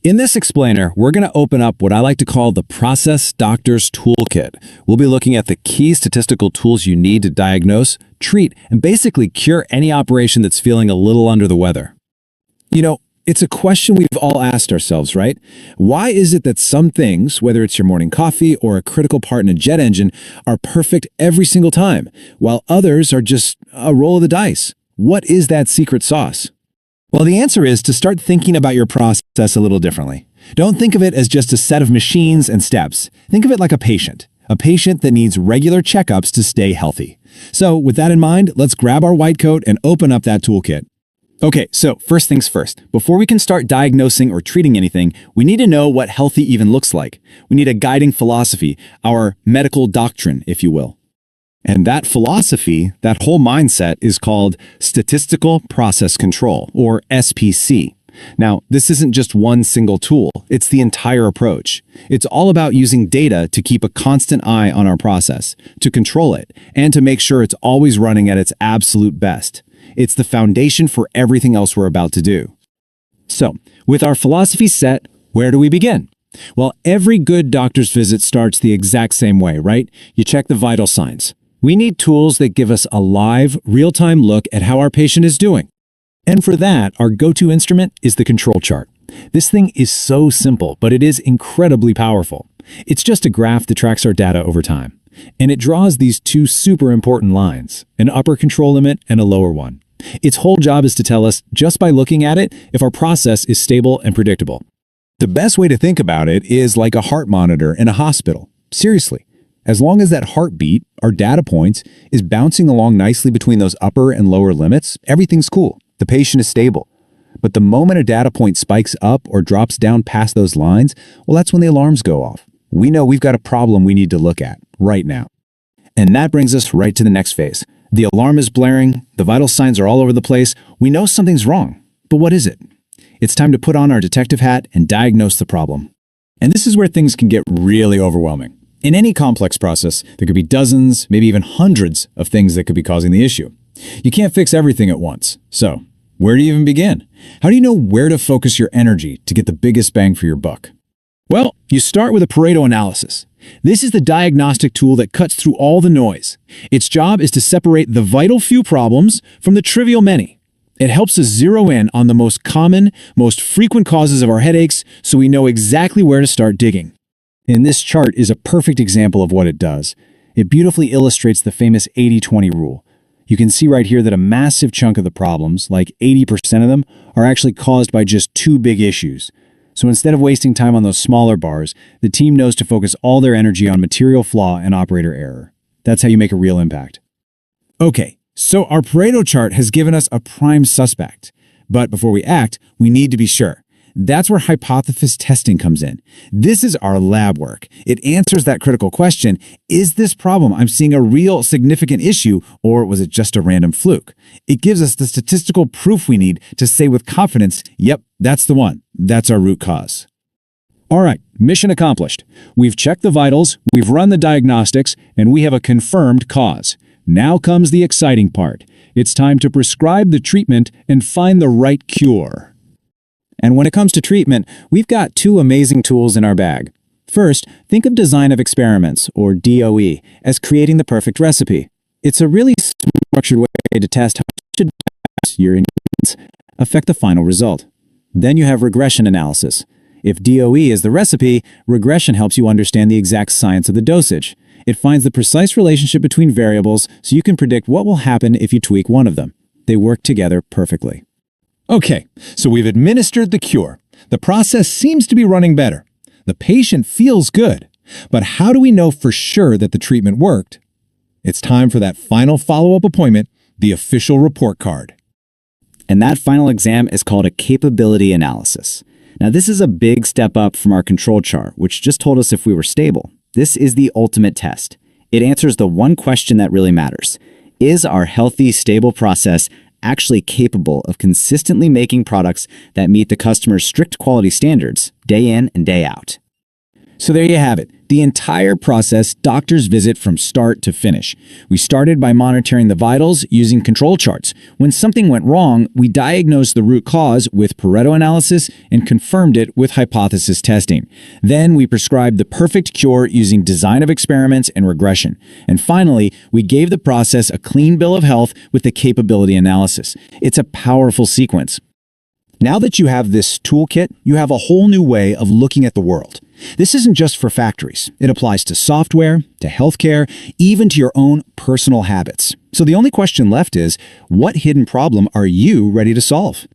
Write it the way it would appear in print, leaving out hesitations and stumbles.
In this explainer, we're going to open up what I like to call the Process Doctor's Toolkit. We'll be looking at the key statistical tools you need to diagnose, treat, and basically cure any operation that's feeling a little under the weather. You know, it's a question we've all asked ourselves, right? Why is it that some things, whether it's your morning coffee or a critical part in a jet engine, are perfect every single time, while others are just a roll of the dice? What is that secret sauce? Well, the answer is to start thinking about your process a little differently. Don't think of it as just a set of machines and steps. Think of it like a patient that needs regular checkups to stay healthy. So with that in mind, let's grab our white coat and open up that toolkit. Okay, so first things first. Before we can start diagnosing or treating anything, we need to know what healthy even looks like. We need a guiding philosophy, our medical doctrine, if you will. And that philosophy, that whole mindset, is called Statistical Process Control, or SPC. Now, this isn't just one single tool, it's the entire approach. It's all about using data to keep a constant eye on our process, to control it, and to make sure it's always running at its absolute best. It's the foundation for everything else we're about to do. So, with our philosophy set, where do we begin? Well, every good doctor's visit starts the exact same way, right? You check the vital signs. We need tools that give us a live, real-time look at how our patient is doing. And for that, our go-to instrument is the control chart. This thing is so simple, but it is incredibly powerful. It's just a graph that tracks our data over time. And it draws these two super important lines, an upper control limit and a lower one. Its whole job is to tell us, just by looking at it, if our process is stable and predictable. The best way to think about it is like a heart monitor in a hospital. Seriously. As long as that heartbeat, our data points, is bouncing along nicely between those upper and lower limits, everything's cool. The patient is stable. But the moment a data point spikes up or drops down past those lines, well, that's when the alarms go off. We know we've got a problem we need to look at right now. And that brings us right to the next phase. The alarm is blaring, the vital signs are all over the place. We know something's wrong. But what is it? It's time to put on our detective hat and diagnose the problem. And this is where things can get really overwhelming. In any complex process, there could be dozens, maybe even hundreds of things that could be causing the issue. You can't fix everything at once. So, where do you even begin? How do you know where to focus your energy to get the biggest bang for your buck? Well, you start with a Pareto analysis. This is the diagnostic tool that cuts through all the noise. Its job is to separate the vital few problems from the trivial many. It helps us zero in on the most common, most frequent causes of our headaches so we know exactly where to start digging. And this chart is a perfect example of what it does. It beautifully illustrates the famous 80-20 rule. You can see right here that a massive chunk of the problems, like 80% of them, are actually caused by just two big issues. So instead of wasting time on those smaller bars, the team knows to focus all their energy on material flaw and operator error. That's how you make a real impact. Okay, so our Pareto chart has given us a prime suspect. But before we act, we need to be sure. That's where hypothesis testing comes in. This is our lab work. It answers that critical question, is this problem I'm seeing a real significant issue, or was it just a random fluke? It gives us the statistical proof we need to say with confidence, yep, that's the one. That's our root cause. All right, mission accomplished. We've checked the vitals, we've run the diagnostics, and we have a confirmed cause. Now comes the exciting part. It's time to prescribe the treatment and find the right cure. And when it comes to treatment, we've got two amazing tools in our bag. First, think of design of experiments, or DOE, as creating the perfect recipe. It's a really structured way to test how your ingredients affect the final result. Then you have regression analysis. If DOE is the recipe, regression helps you understand the exact science of the dosage. It finds the precise relationship between variables so you can predict what will happen if you tweak one of them. They work together perfectly. Okay, so we've administered the cure. The process seems to be running better. The patient feels good. But how do we know for sure that the treatment worked? It's time for that final follow-up appointment, the official report card. And that final exam is called a capability analysis. Now, this is a big step up from our control chart, which just told us if we were stable. This is the ultimate test. It answers the one question that really matters. Is our healthy, stable process actually capable of consistently making products that meet the customer's strict quality standards day in and day out? So there you have it. The entire process doctors visit from start to finish. We started by monitoring the vitals using control charts. When something went wrong, we diagnosed the root cause with Pareto analysis and confirmed it with hypothesis testing. Then we prescribed the perfect cure using design of experiments and regression. And finally, we gave the process a clean bill of health with the capability analysis. It's a powerful sequence. Now that you have this toolkit, you have a whole new way of looking at the world. This isn't just for factories. It applies to software, to healthcare, even to your own personal habits. So the only question left is, what hidden problem are you ready to solve?